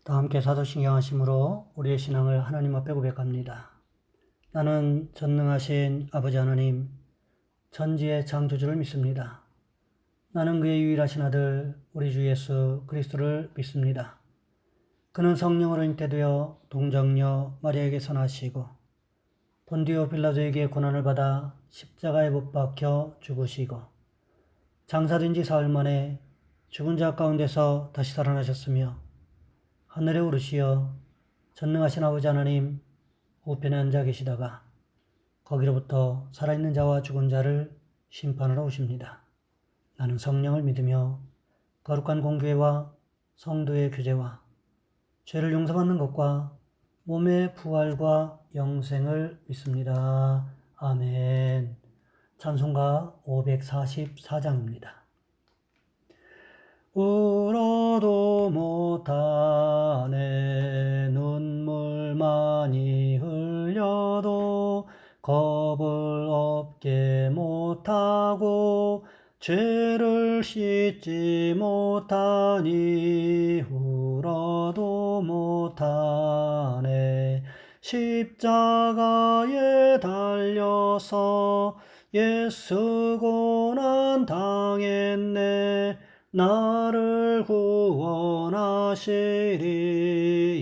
다 함께 사도신경 하심으로 우리의 신앙을 하나님 앞에 고백합니다. 나는 전능하신 아버지 하나님, 천지의 창조주를 믿습니다. 나는 그의 유일하신 아들 우리 주 예수 그리스도를 믿습니다. 그는 성령으로 잉태되어 동정녀 마리아에게서 나시고 본디오 빌라도에게 고난을 받아 십자가에 못 박혀 죽으시고 장사된 지 사흘 만에 죽은 자 가운데서 다시 살아나셨으며 하늘에 오르시어 전능하신 아버지 하나님 우편에 앉아 계시다가 거기로부터 살아있는 자와 죽은 자를 심판하러 오십니다. 나는 성령을 믿으며 거룩한 공교회와 성도의 교제와 죄를 용서받는 것과 몸의 부활과 영생을 믿습니다. 아멘. 찬송가 544장입니다. 울어도 못하네 눈물 많이 흘려도 겁을 없게 못하고 죄를 씻지 못하니 울어도 못하네 십자가에 달려서 예수 고난 당했네 나를 구원하시리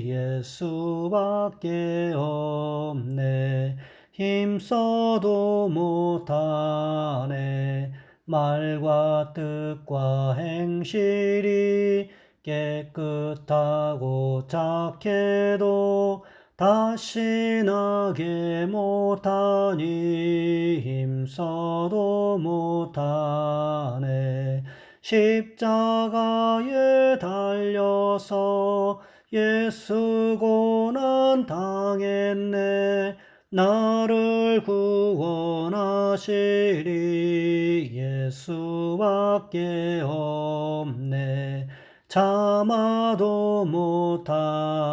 예수밖에 없네 힘써도 못하네 말과 뜻과 행실이 깨끗하고 착해도 다시 나게 못하니 힘써도 못하네 십자가에 달려서 예수 고난 당했네 나를 구원하시리 예수밖에 없네 참아도 못하네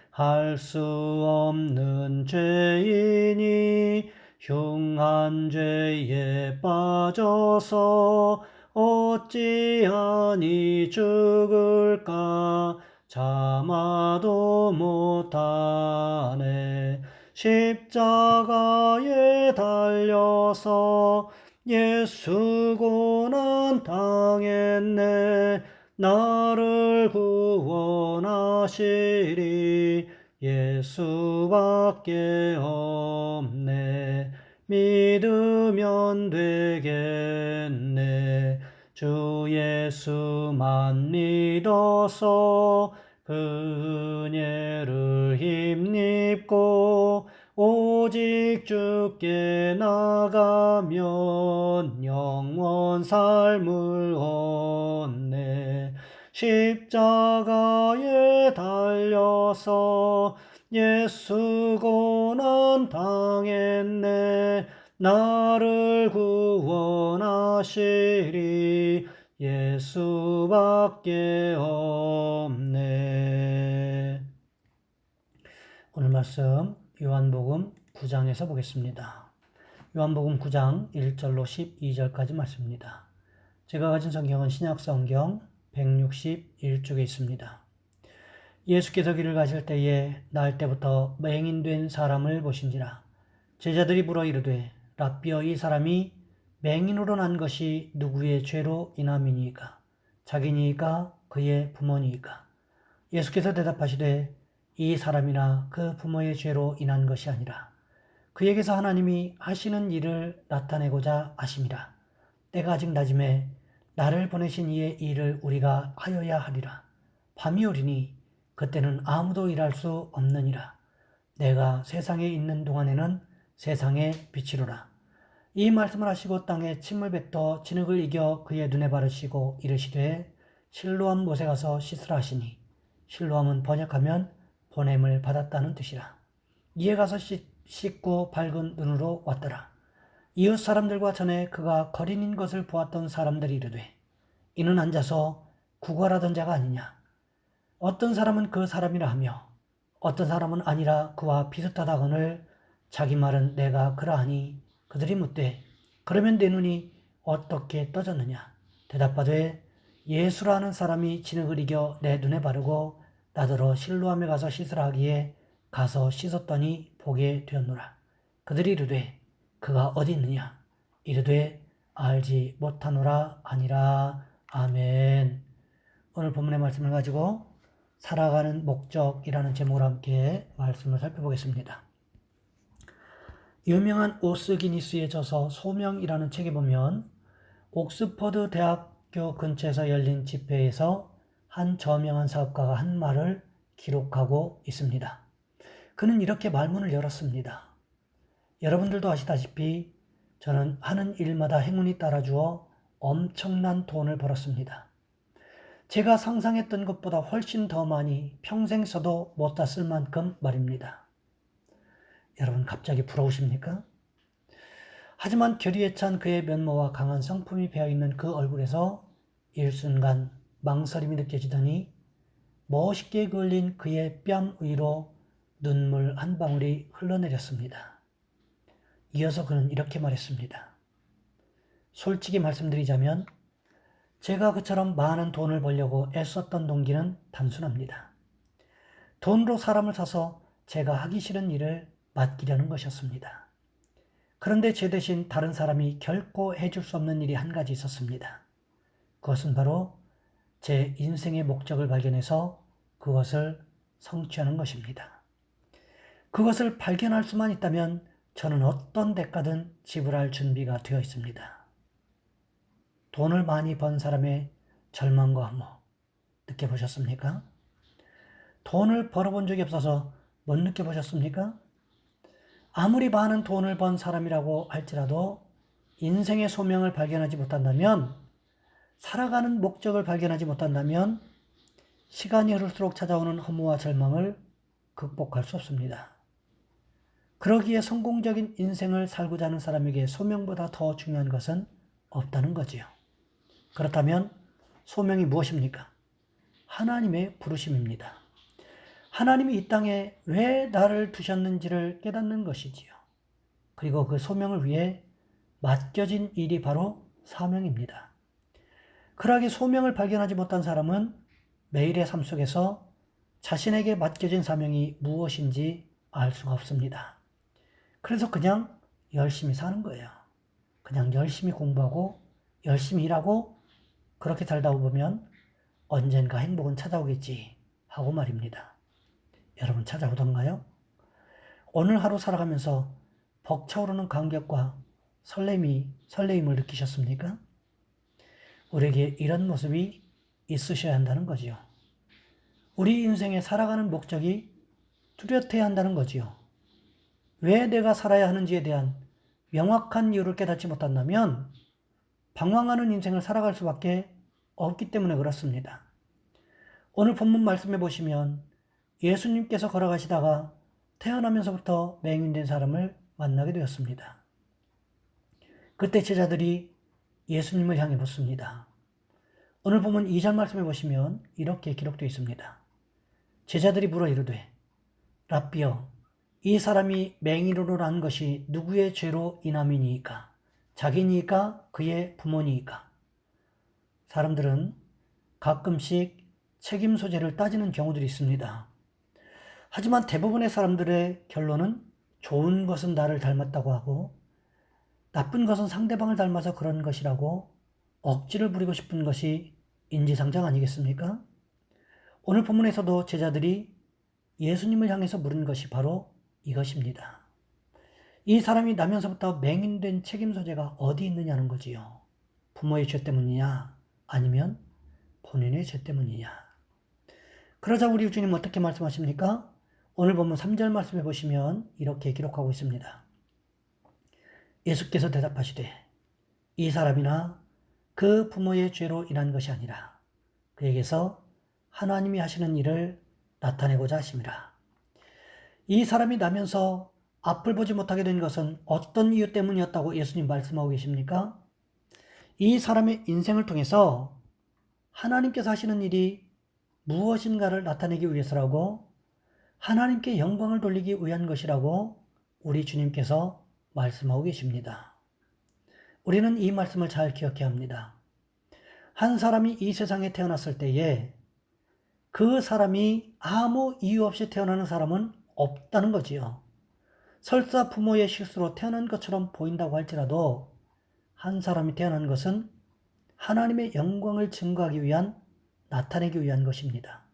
할 수 없는 죄인이 흉한 죄에 빠져서 어찌하니 죽을까 참아도 못하네 십자가에 달려서 예수 고난 당했네 나를 구원하시리 예수밖에 없네 믿으면 되겠네 주 예수만 믿어서 그 은혜를 힘입고 오직 주께 나가면 영원 삶을 얻네 십자가에 달려서 예수 고난 당했네 나를 구원하시리 예수밖에 없네. 오늘 말씀 요한복음 9장에서 보겠습니다. 요한복음 9장 1절로 12절까지 말씀입니다. 제가 가진 성경은 신약성경 161쪽에 있습니다. 예수께서 길을 가실 때에 날 때부터 맹인된 사람을 보신지라 제자들이 물어 이르되 랍비여 이 사람이 맹인으로 난 것이 누구의 죄로 인함이니이까 자기니이까 그의 부모니이까 예수께서 대답하시되 이 사람이나 그 부모의 죄로 인한 것이 아니라 그에게서 하나님이 하시는 일을 나타내고자 하심이라 때가 아직 낮음에 나를 보내신 이의 일을 우리가 하여야 하리라 밤이 오리니 그때는 아무도 일할 수 없느니라 내가 세상에 있는 동안에는 세상의 빛이로라 이 말씀을 하시고 땅에 침을 뱉어 진흙을 이겨 그의 눈에 바르시고 이르시되 실로암 못에 가서 씻으라 하시니 실로암은 번역하면 보냄을 받았다는 뜻이라 이에 가서 씻고 밝은 눈으로 왔더라 이웃 사람들과 전에 그가 거린인 것을 보았던 사람들이 이르되 이는 앉아서 구걸하던 자가 아니냐 어떤 사람은 그 사람이라 하며 어떤 사람은 아니라 그와 비슷하다거늘 자기 말은 내가 그러하니 그들이 묻되 그러면 내 눈이 어떻게 떠졌느냐 대답하되 예수라는 사람이 진흙을 이겨 내 눈에 바르고 나더러 실로암에 가서 씻으라 하기에 가서 씻었더니 보게 되었노라. 그들이 이르되 그가 어디 있느냐? 이르되 알지 못하노라 하니라. 아멘. 오늘 본문의 말씀을 가지고 살아가는 목적이라는 제목으로 함께 말씀을 살펴보겠습니다. 유명한 오스기니스의 저서 소명이라는 책에 보면 옥스퍼드 대학교 근처에서 열린 집회에서 한 저명한 사업가가 한 말을 기록하고 있습니다. 그는 이렇게 말문을 열었습니다. 여러분들도 아시다시피 저는 하는 일마다 행운이 따라주어 엄청난 돈을 벌었습니다. 제가 상상했던 것보다 훨씬 더 많이 평생 써도 못 다 쓸 만큼 말입니다. 여러분 갑자기 부러우십니까? 하지만 결의에 찬 그의 면모와 강한 성품이 배어있는 그 얼굴에서 일순간 망설임이 느껴지더니 멋있게 그을린 그의 뺨 위로 눈물 한 방울이 흘러내렸습니다. 이어서 그는 이렇게 말했습니다. 솔직히 말씀드리자면 제가 그처럼 많은 돈을 벌려고 애썼던 동기는 단순합니다. 돈으로 사람을 사서 제가 하기 싫은 일을 맡기려는 것이었습니다. 그런데 제 대신 다른 사람이 결코 해줄 수 없는 일이 한 가지 있었습니다. 그것은 바로 제 인생의 목적을 발견해서 그것을 성취하는 것입니다. 그것을 발견할 수만 있다면 저는 어떤 대가든 지불할 준비가 되어 있습니다. 돈을 많이 번 사람의 절망과 허무 느껴보셨습니까? 돈을 벌어본 적이 없어서 못 느껴보셨습니까? 아무리 많은 돈을 번 사람이라고 할지라도 인생의 소명을 발견하지 못한다면, 살아가는 목적을 발견하지 못한다면 시간이 흐를수록 찾아오는 허무와 절망을 극복할 수 없습니다. 그러기에 성공적인 인생을 살고자 하는 사람에게 소명보다 더 중요한 것은 없다는 거지요. 그렇다면 소명이 무엇입니까? 하나님의 부르심입니다. 하나님이 이 땅에 왜 나를 두셨는지를 깨닫는 것이지요. 그리고 그 소명을 위해 맡겨진 일이 바로 사명입니다. 그러하게 소명을 발견하지 못한 사람은 매일의 삶 속에서 자신에게 맡겨진 사명이 무엇인지 알 수가 없습니다. 그래서 그냥 열심히 사는 거예요. 그냥 열심히 공부하고 열심히 일하고 그렇게 살다 보면 언젠가 행복은 찾아오겠지 하고 말입니다. 여러분 찾아오던가요? 오늘 하루 살아가면서 벅차오르는 감격과 설레임을 느끼셨습니까? 우리에게 이런 모습이 있으셔야 한다는 거지요. 우리 인생에 살아가는 목적이 뚜렷해야 한다는 거지요. 왜 내가 살아야 하는지에 대한 명확한 이유를 깨닫지 못한다면 방황하는 인생을 살아갈 수밖에 없기 때문에 그렇습니다. 오늘 본문 말씀해 보시면 예수님께서 걸어가시다가 태어나면서부터 맹인된 사람을 만나게 되었습니다. 그때 제자들이 예수님을 향해 묻습니다. 오늘 보면 2절 말씀해 보시면 이렇게 기록되어 있습니다. 제자들이 물어 이르되 랍비여 이 사람이 맹인으로 난 것이 누구의 죄로 인함이니이까? 자기니이까 그의 부모니이까? 사람들은 가끔씩 책임 소재를 따지는 경우들이 있습니다. 하지만 대부분의 사람들의 결론은 좋은 것은 나를 닮았다고 하고 나쁜 것은 상대방을 닮아서 그런 것이라고 억지를 부리고 싶은 것이 인지상정 아니겠습니까? 오늘 본문에서도 제자들이 예수님을 향해서 물은 것이 바로 이것입니다. 이 사람이 나면서부터 맹인된 책임 소재가 어디 있느냐는 거지요. 부모의 죄 때문이냐 아니면 본인의 죄 때문이냐. 그러자 우리 주님 어떻게 말씀하십니까? 오늘 본문 3절 말씀해 보시면 이렇게 기록하고 있습니다. 예수께서 대답하시되 이 사람이나 그 부모의 죄로 인한 것이 아니라 그에게서 하나님이 하시는 일을 나타내고자 하심이라. 이 사람이 나면서 앞을 보지 못하게 된 것은 어떤 이유 때문이었다고 예수님 말씀하고 계십니까? 이 사람의 인생을 통해서 하나님께서 하시는 일이 무엇인가를 나타내기 위해서라고 하나님께 영광을 돌리기 위한 것이라고 우리 주님께서 말씀하고 계십니다. 우리는 이 말씀을 잘 기억해야 합니다. 한 사람이 이 세상에 태어났을 때에 그 사람이 아무 이유 없이 태어나는 사람은 없다는 거지요. 설사 부모의 실수로 태어난 것처럼 보인다고 할지라도 한 사람이 태어난 것은 하나님의 영광을 증거하기 위한, 나타내기 위한 것입니다.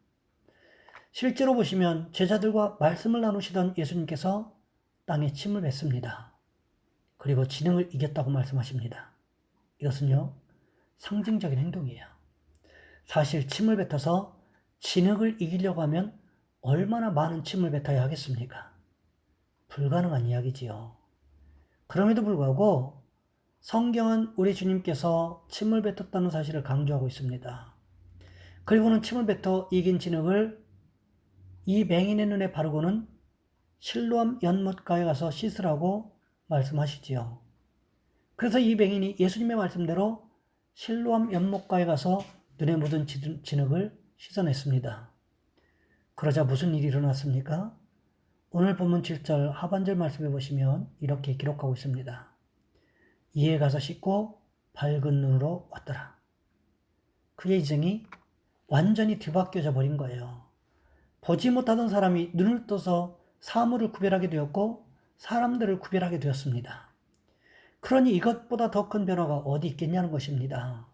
실제로 보시면 제자들과 말씀을 나누시던 예수님께서 땅에 침을 뱉습니다. 그리고 지능을 이겼다고 말씀하십니다. 이것은요, 상징적인 행동이에요. 사실 침을 뱉어서 진흙을 이기려고 하면 얼마나 많은 침을 뱉어야 하겠습니까? 불가능한 이야기지요. 그럼에도 불구하고 성경은 우리 주님께서 침을 뱉었다는 사실을 강조하고 있습니다. 그리고는 침을 뱉어 이긴 진흙을 이 맹인의 눈에 바르고는 실로암 연못가에 가서 씻으라고 말씀하시지요. 그래서 이 맹인이 예수님의 말씀대로 실로암 연못가에 가서 눈에 묻은 진흙을 씻어냈습니다. 그러자 무슨 일이 일어났습니까? 오늘 본문 7절 하반절 말씀해 보시면 이렇게 기록하고 있습니다. 이에 가서 씻고 밝은 눈으로 왔더라. 그의 인생이 완전히 뒤바뀌어져 버린 거예요. 보지 못하던 사람이 눈을 떠서 사물을 구별하게 되었고 사람들을 구별하게 되었습니다. 그러니 이것보다 더 큰 변화가 어디 있겠냐는 것입니다.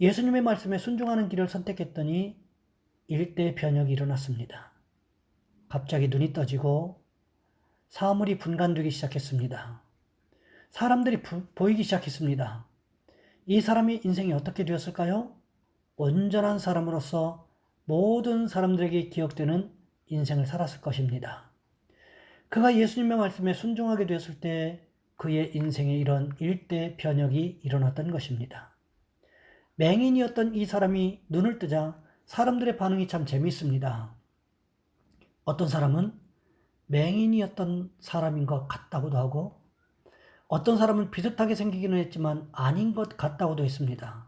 예수님의 말씀에 순종하는 길을 선택했더니 일대의 변혁이 일어났습니다. 갑자기 눈이 떠지고 사물이 분간되기 시작했습니다. 사람들이 보이기 시작했습니다. 이 사람의 인생이 어떻게 되었을까요? 온전한 사람으로서 모든 사람들에게 기억되는 인생을 살았을 것입니다. 그가 예수님의 말씀에 순종하게 되었을 때 그의 인생에 이런 일대 변혁이 일어났던 것입니다. 맹인이었던 이 사람이 눈을 뜨자 사람들의 반응이 참 재미있습니다. 어떤 사람은 맹인이었던 사람인 것 같다고도 하고 어떤 사람은 비슷하게 생기기는 했지만 아닌 것 같다고도 했습니다.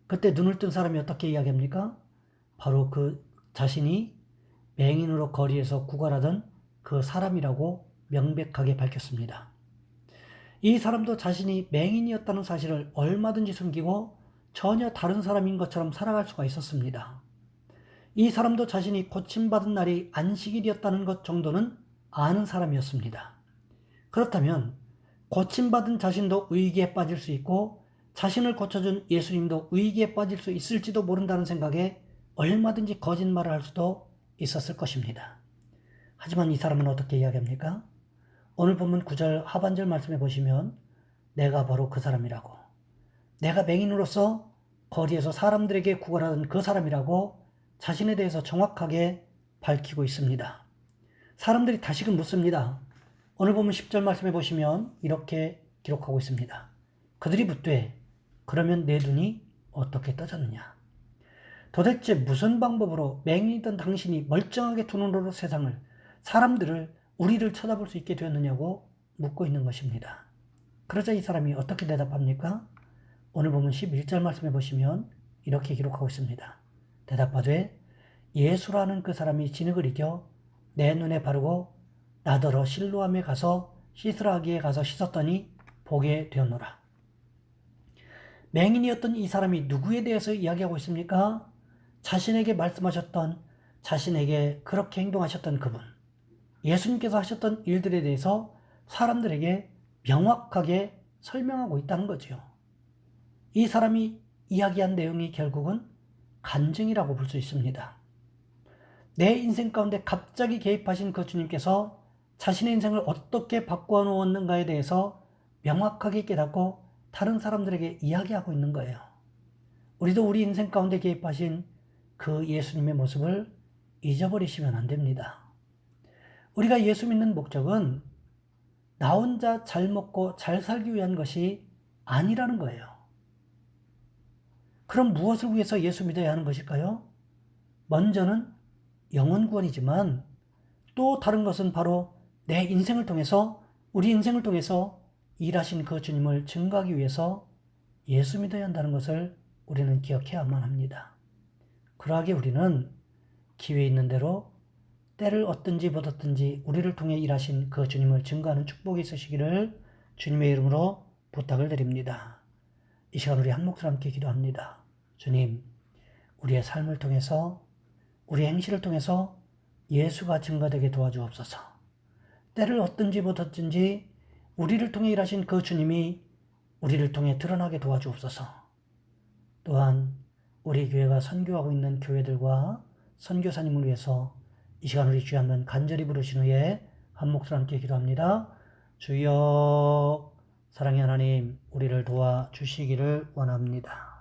그때 눈을 뜬 사람이 어떻게 이야기합니까? 바로 그 자신이 맹인으로 거리에서 구걸하던 그 사람이라고 명백하게 밝혔습니다. 이 사람도 자신이 맹인이었다는 사실을 얼마든지 숨기고 전혀 다른 사람인 것처럼 살아갈 수가 있었습니다. 이 사람도 자신이 고침받은 날이 안식일이었다는 것 정도는 아는 사람이었습니다. 그렇다면 고침받은 자신도 위기에 빠질 수 있고 자신을 고쳐준 예수님도 위기에 빠질 수 있을지도 모른다는 생각에 얼마든지 거짓말을 할 수도 있었을 것입니다. 하지만 이 사람은 어떻게 이야기합니까? 오늘 본문 9절 하반절 말씀해 보시면 내가 바로 그 사람이라고, 내가 맹인으로서 거리에서 사람들에게 구걸하던 그 사람이라고 자신에 대해서 정확하게 밝히고 있습니다. 사람들이 다시금 묻습니다. 오늘 보면 10절 말씀해 보시면 이렇게 기록하고 있습니다. 그들이 묻되 그러면 내 눈이 어떻게 떠졌느냐? 도대체 무슨 방법으로 맹인이던 당신이 멀쩡하게 두 눈으로 세상을, 사람들을, 우리를 쳐다볼 수 있게 되었느냐고 묻고 있는 것입니다. 그러자 이 사람이 어떻게 대답합니까? 오늘 보면 11절 말씀해 보시면 이렇게 기록하고 있습니다. 대답하되 예수라는 그 사람이 진흙을 이겨 내 눈에 바르고 나더러 실로암에 가서 씻으라 하기에 가서 씻었더니 보게 되었노라. 맹인이었던 이 사람이 누구에 대해서 이야기하고 있습니까? 자신에게 말씀하셨던, 자신에게 그렇게 행동하셨던 그분, 예수님께서 하셨던 일들에 대해서 사람들에게 명확하게 설명하고 있다는 거죠. 이 사람이 이야기한 내용이 결국은 간증이라고 볼 수 있습니다. 내 인생 가운데 갑자기 개입하신 그 주님께서 자신의 인생을 어떻게 바꾸어 놓았는가에 대해서 명확하게 깨닫고 다른 사람들에게 이야기하고 있는 거예요. 우리도 우리 인생 가운데 개입하신 그 예수님의 모습을 잊어버리시면 안 됩니다. 우리가 예수 믿는 목적은 나 혼자 잘 먹고 잘 살기 위한 것이 아니라는 거예요. 그럼 무엇을 위해서 예수 믿어야 하는 것일까요? 먼저는 영혼 구원이지만 또 다른 것은 바로 내 인생을 통해서, 우리 인생을 통해서 일하신 그 주님을 증거하기 위해서 예수 믿어야 한다는 것을 우리는 기억해야만 합니다. 그러하게 우리는 기회 있는 대로 때를 얻든지 못 얻든지 우리를 통해 일하신 그 주님을 증거하는 축복이 있으시기를 주님의 이름으로 부탁을 드립니다. 이 시간 우리 한 목소리 함께 기도합니다. 주님, 우리의 삶을 통해서 우리 행실을 통해서 예수가 증거되게 도와주옵소서. 때를 얻든지 못하든지 우리를 통해 일하신 그 주님이 우리를 통해 드러나게 도와주옵소서. 또한 우리 교회가 선교하고 있는 교회들과 선교사님을 위해서 이 시간 우리 주여 한번 간절히 부르신 후에 한 목소리 함께 기도합니다. 주여, 사랑의 하나님, 우리를 도와주시기를 원합니다.